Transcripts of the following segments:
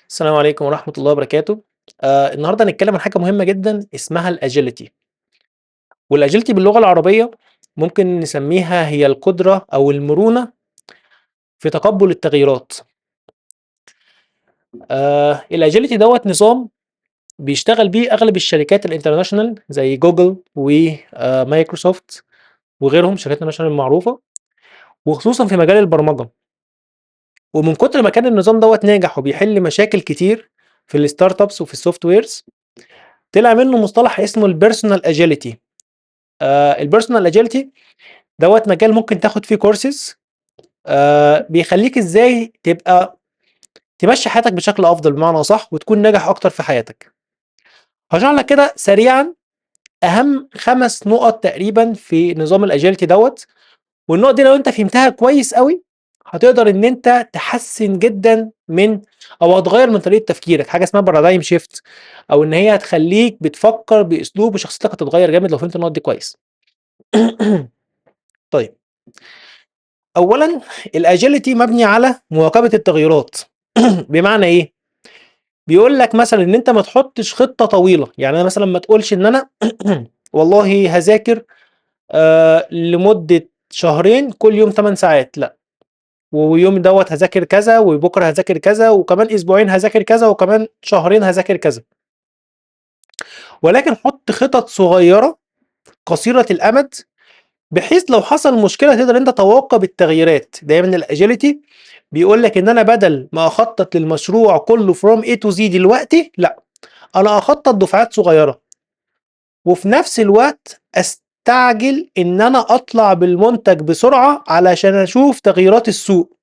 السلام عليكم ورحمة الله وبركاته. النهارده هنتكلم عن حاجة مهمة جدًا اسمها الagility، والagility باللغة العربية ممكن نسميها هي القدرة أو المرونة في تقبُّل التغييرات. الagility دوّة نظام بيشتغل بيه أغلب الشركات الinternational زي جوجل مايكروسوفت وغيرهم شركات international معروفة، وخصوصًا في مجال البرمجة. ومن كتر ما كان النظام دوّة ناجح وبيحل مشاكل كتير في الstartups وفي الsoftwares، طلع منه مصطلح اسمه الpersonal agility. الpersonal agility دوّة مجال ممكن تاخد فيه courses بيخلّيك إزاي تبقى تمشّي حياتك بشكل أفضل بمعنى أصح، وتكون ناجح أكتر في حياتك. هاشرح لك كده سريعًا أهم 5 نُقط تقريبًا في نظام الagility دوّة، والنُقط دي لو أنت فهمتها كويس أوي، هتقدر إن أنت تحسّن جدًا أو هتغيّر من طريقة تفكيرك، حاجة اسمها paradigm shift أو إن هي هتخلّيك بتفكّر بأسلوب وشخصيتك هتتغيّر جامد لو فهمت النُقط دي كويس. طيب، أولًا الagility مبني على مواكبة التغيرات. بمعنى إيه؟ بيقول لك مثلًا إن أنت ما تحطّش خطة طويلة، يعني أنا مثلًا ما تقولش إن أنا والله هاذاكر لمدة شهرين كل يوم 8 ساعات، لأ، ويوم دوّة هاذاكر كذا، وبكرة هاذاكر كذا، وكمان أسبوعين هاذاكر كذا، وكمان شهرين هاذاكر كذا، ولكن حُط خطط صغيرة قصيرة الأمد، بحيث لو حصل مشكلة تقدر أنت تواكب التغييرات. دايمًا الagility بيقول لك إن أنا بدل ما أخطط للمشروع كله from A to Z دلوقتي، لأ، أنا أخطط دفعات صغيرة، وفي نفس الوقت أستعجل إن أنا أطلع بالمنتج بسرعة علشان أشوف تغييرات السوق.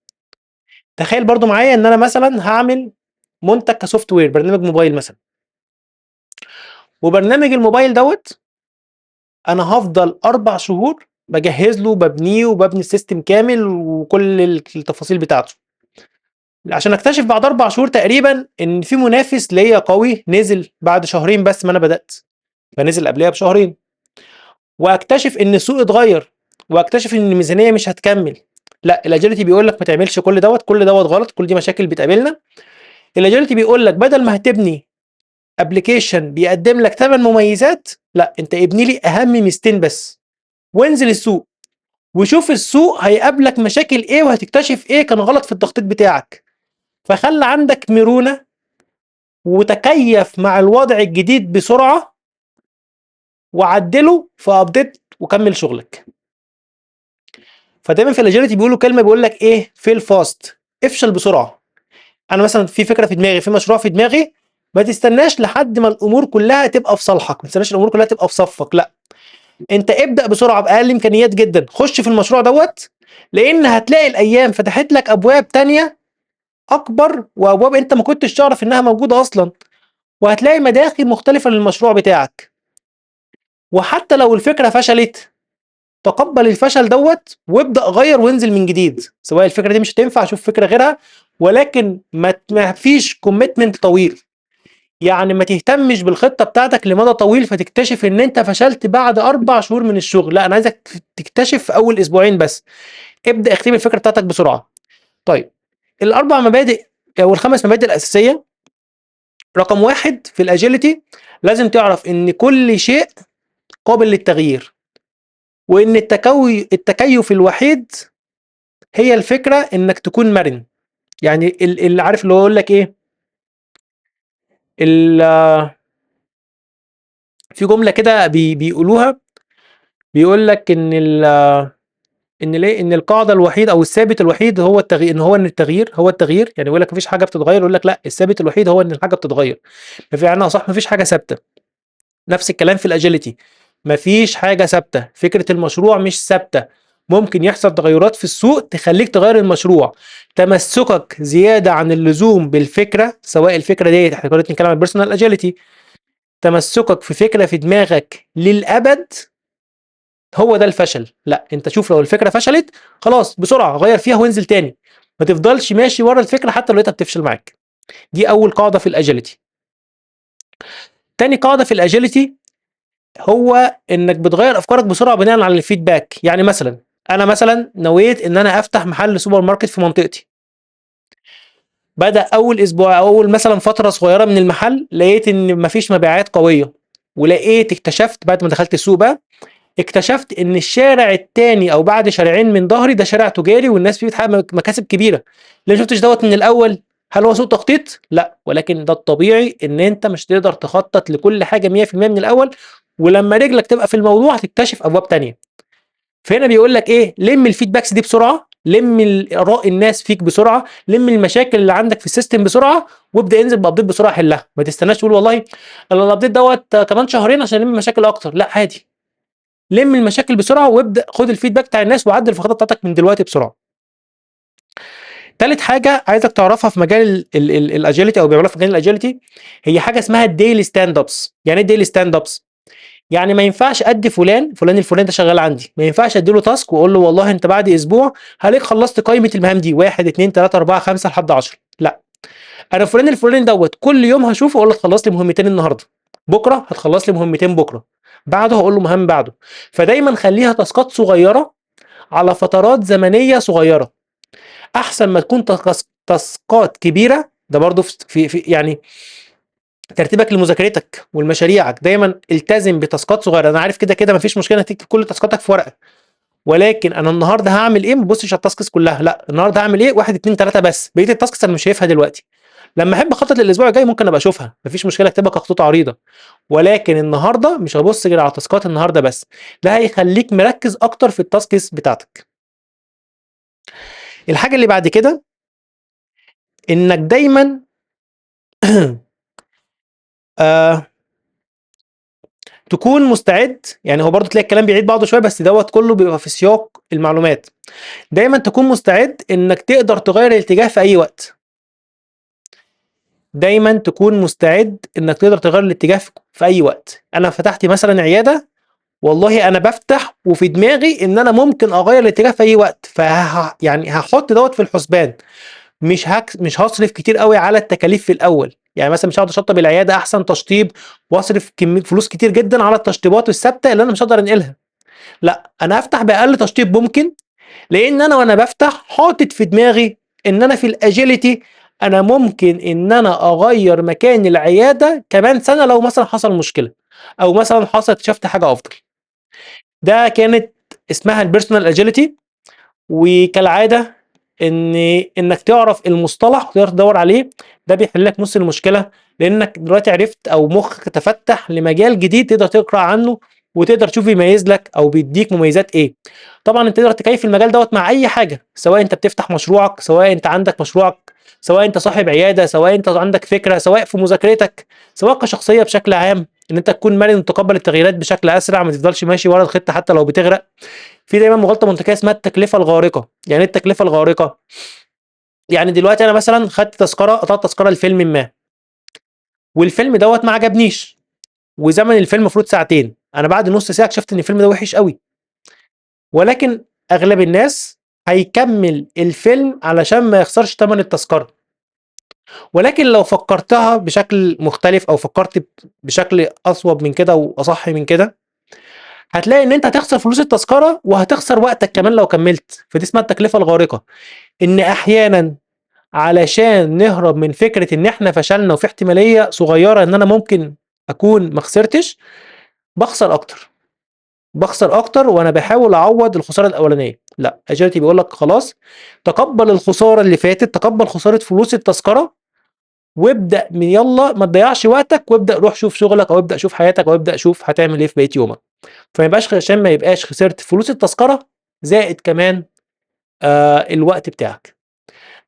تخيل برضه معايا إن أنا مثلًا هاعمل منتج كsoftware برنامج موبايل مثلًا، وبرنامج الموبايل دوّة أنا هافضل 4 شهور باجهّز له وبابنيه وبابني السيستم كامل وكل التفاصيل بتاعته، عشان أكتشف بعد 4 شهور تقريبًا إن في منافس ليّا قوي نزل بعد شهرين بس ما أنا بدأت، فنزل قبليّا بشهرين، وأكتشف إن السوق اتغيّر، وأكتشف إن الميزانية مش هتكمّل. لأ الagility بيقول لك ما تعملش كل دوّة، كل دوّة غلط، كل دي مشاكل بتقابلنا. الagility بيقول لك بدل ما هتبني application بيقدّم لك 8 مميزات، لأ أنت ابني لي أهم ميزتين بس، وانزل السوق. وشوف السوق هيقابلك مشاكل إيه وهتكتشف إيه كان غلط في التخطيط بتاعك، فخلّي عندك مرونة وتكيّف مع الوضع الجديد بسرعة وعدّله في update وكمّل شغلك. فدايمًا في الagility بيقولوا كلمة بيقول لك إيه fail fast، افشل بسرعة. أنا مثلًا في فكرة في دماغي، في مشروع في دماغي، ما تستناش لحد ما الأمور كلّها تبقى في صالحك، ما تستناش الأمور كلّها تبقى في صفّك، لأ، أنت ابدأ بسرعة بأقل إمكانيات جدًا، خُش في المشروع دوّة، لإن هتلاقي الأيام فتحت لك أبواب تانية أكبر وأبواب أنت ما كنتش تعرف إنها موجودة أصلًا، وهتلاقي مداخل مختلفة للمشروع بتاعك. وحتى لو الفكرة فشلت، تقبّل الفشل دوّة وابدأ غيّر وانزل من جديد، سواء الفكرة دي مش هتنفع شوف فكرة غيرها، ولكن ما فيش commitment طويل، يعني ما تهتمش بالخطة بتاعتك لمدى طويل فتكتشف إن أنت فشلت بعد 4 شهور من الشغل، لأ أنا عايزك تكتشف في أول أسبوعين بس، ابدأ اختبر الفكرة بتاعتك بسرعة. طيب ال4 مبادئ أو ال5 مبادئ الأساسية، رقم 1 في الagility لازم تعرف إن كل شيء قابل للتغيير، وإن التكيُّف الوحيد هي الفكرة إنك تكون مرن. يعني اللي عارف اللي هو يقول لك إيه، ال في جملة كده بيقولوها، بيقول لك إن القاعدة الوحيدة أو الثابت الوحيد هو إن التغيير هو التغيير، يعني بيقول لك ما فيش حاجة بتتغيّر، يقول لك لأ الثابت الوحيد هو إن الحاجة بتتغيّر، بمعنى أصح ما فيش حاجة ثابتة. نفس الكلام في الagility، ما فيش حاجة ثابتة، فكرة المشروع مش ثابتة، ممكن يحصل تغيُّرات في السوق تخلّيك تغيّر المشروع. تمسّكك زيادة عن اللزوم بالفكرة، سواء الفكرة ديّة إحنا كنا بنتكلم عن الpersonal agility، تمسّكك في فكرة في دماغك للأبد هو ده الفشل. لأ، أنت شوف لو الفكرة فشلت خلاص بسرعة غيّر فيها وانزل تاني، ما تفضلش ماشي ورا الفكرة حتى لو لقيتها بتفشل معاك. دي أول قاعدة في الagility. تاني قاعدة في الagility هو إنك بتغيّر أفكارك بسرعة بناءً على الfeedback. يعني أنا مثلًا نويت إن أنا أفتح محل سوبر ماركت في منطقتي، بدأ أول أسبوع أو أول مثلا فترة صغيرة من المحل لقيت إن مفيش مبيعات قوية، ولقيت اكتشفت بعد ما دخلت السوق بقى، اكتشفت إن الشارع التاني أو بعد شارعين من ظهري ده شارع تجاري والناس فيه بتحقق مكاسب كبيرة. ليه ما شفتش دوت من الأول؟ هل هو سوء تخطيط؟ لا، ولكن ده الطبيعي إن أنت مش تقدر تخطط لكل حاجة 100% من الأول، ولما رجلك تبقى في الموضوع هتكتشف أبواب تانية. فهنا بيقول لك ايه؟ لم الفيدباكس دي بسرعه، لم اراء الناس فيك بسرعه، لم المشاكل اللي عندك في السيستم بسرعه، وابدا انزل بابديت بسرعه حلها. ما تستناش تقول والله انا الابديت دوت كمان شهرين عشان الم مشاكل اكتر، لا عادي. لم المشاكل بسرعه وابدا خد الفيدباك بتاع الناس وعدل في الخطه بتاعتك من دلوقتي بسرعه. تالت حاجه عايزك تعرفها في مجال الاجيلتي او بيعملوها في مجال الاجيلتي، هي حاجه اسمها الديلي ستاند ابس. يعني ايه ديلي ستاند ابس؟ يعني ما ينفعش ادي فلان الفلاني ده شغال عندي، ما ينفعش ادي له تاسك واقول له والله انت بعد اسبوع هلاقيك خلصت قائمه المهام دي 1 2 3 4 5 لحد 10. لا، انا فلان الفلاني دوت كل يوم هشوفه اقول له تخلص لي مهمتين النهارده، بكره هتخلص لي مهمتين، بكره بعده هقول له مهام بعده. فدايما خليها تاسكات صغيره على فترات زمنيه صغيره، احسن ما تكون تاسكات كبيره. ده برضو في يعني ترتيبك لمذاكرتك ولمشاريعك دايما التزم بتاسكات صغيره. انا عارف كده كده مفيش مشكله انك تكتب كل تاسكاتك في ورقه، ولكن انا النهارده هعمل ايه؟ ما تبصش على التاسكس كلها، لا النهارده هعمل ايه؟ 1 2 3 بس، بقيه التاسكس انا مش شايفها دلوقتي. لما احب اخطط للاسبوع الجاي ممكن ابقى اشوفها، مفيش مشكله اكتبها كخطوط عريضه، ولكن النهارده مش هبص غير على تاسكات النهارده بس. ده هيخليك مركز اكتر في التاسكس بتاعتك. الحاجه اللي بعد كده انك دايما آه تكون مستعد. يعني هو برضه تلاقي الكلام بيعيد بعضه شويه بس دوت كله بيبقى في سياق المعلومات. دايما تكون مستعد انك تقدر تغير الاتجاه في اي وقت. دايما تكون مستعد انك تقدر تغير الاتجاه في اي وقت. انا فتحت مثلا عياده، والله انا بفتح وفي دماغي ان انا ممكن اغير الاتجاه في اي وقت، يعني هحط دوت في الحسبان. مش هصرف كتير قوي على التكاليف في الاول. يعني مثلا مش هقعد اشطب العياده احسن تشطيب واصرف كميه فلوس كتير جدا على التشطيبات الثابته اللي انا مش هقدر انقلها. لا، انا افتح باقل تشطيب ممكن، لان انا وانا بفتح حاطط في دماغي ان انا في الاجيلتي انا ممكن ان انا اغير مكان العياده كمان سنه لو مثلا حصل مشكله او مثلا حصل اكتشفت حاجه افضل. ده كانت اسمها البيرسونال اجيلتي. وكالعاده انك تعرف المصطلح وتقدر تدور عليه ده بيحل لك نص المشكله، لانك دلوقتي عرفت او مخك تفتح لمجال جديد تقدر تقرا عنه وتقدر تشوف بيميز لك او بيديك مميزات ايه. طبعا انت تقدر تكيف المجال دوت مع اي حاجه، سواء انت بتفتح مشروعك، سواء انت عندك مشروعك، سواء انت صاحب عياده، سواء انت عندك فكره، سواء في مذاكرتك، سواء كشخصيه بشكل عام، ان انت تكون مرن وتتقبل التغييرات بشكل اسرع، ما تفضلش ماشي ورا الخطه حتى لو بتغرق. في دايما مغالطه منطقيه اسمها التكلفه الغارقه. يعني ايه التكلفه الغارقه؟ يعني دلوقتي انا مثلا خدت تذكره، قطعت تذكره لفيلم ما، والفيلم دوت ما عجبنيش، وزمن الفيلم المفروض ساعتين، انا بعد نص ساعه اكتشفت ان الفيلم ده وحش قوي. ولكن اغلب الناس هيكمل الفيلم علشان ما يخسرش ثمن التذكره. ولكن لو فكرتها بشكل مختلف او فكرت بشكل اصوب من كده واصح من كده، هتلاقي ان انت هتخسر فلوس التذكره وهتخسر وقتك كمان لو كملت. فدي اسمها التكلفه الغارقه. ان احيانا علشان نهرب من فكره ان احنا فشلنا وفي احتماليه صغيره ان انا ممكن اكون ما خسرتش، بخسر اكتر، بخسر اكتر وانا بحاول اعوض الخساره الاولانيه. لا، اجيلتي بيقول لك خلاص، تقبل الخساره اللي فاتت، تقبل خساره فلوس التذكره، وابدا من يلا ما تضيعش وقتك، وابدا روح شوف شغلك او ابدا شوف حياتك او ابدا شوف هتعمل ايه في بقيه يومك. فما يبقاش عشان ما يبقاش خسرت فلوس التذكره زائد كمان الوقت بتاعك.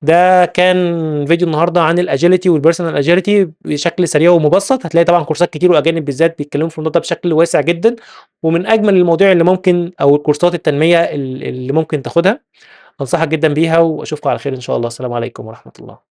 ده كان فيديو النهارده عن الاجيلتي والبيرسونال اجيلتي بشكل سريع ومبسط. هتلاقي طبعا كورسات كتير واجانب بالذات بيتكلموا في الموضوع ده بشكل واسع جدا، ومن اجمل المواضيع اللي ممكن او الكورسات التنميه اللي ممكن تاخدها. انصحك جدا بيها واشوفكم على خير ان شاء الله. السلام عليكم ورحمه الله.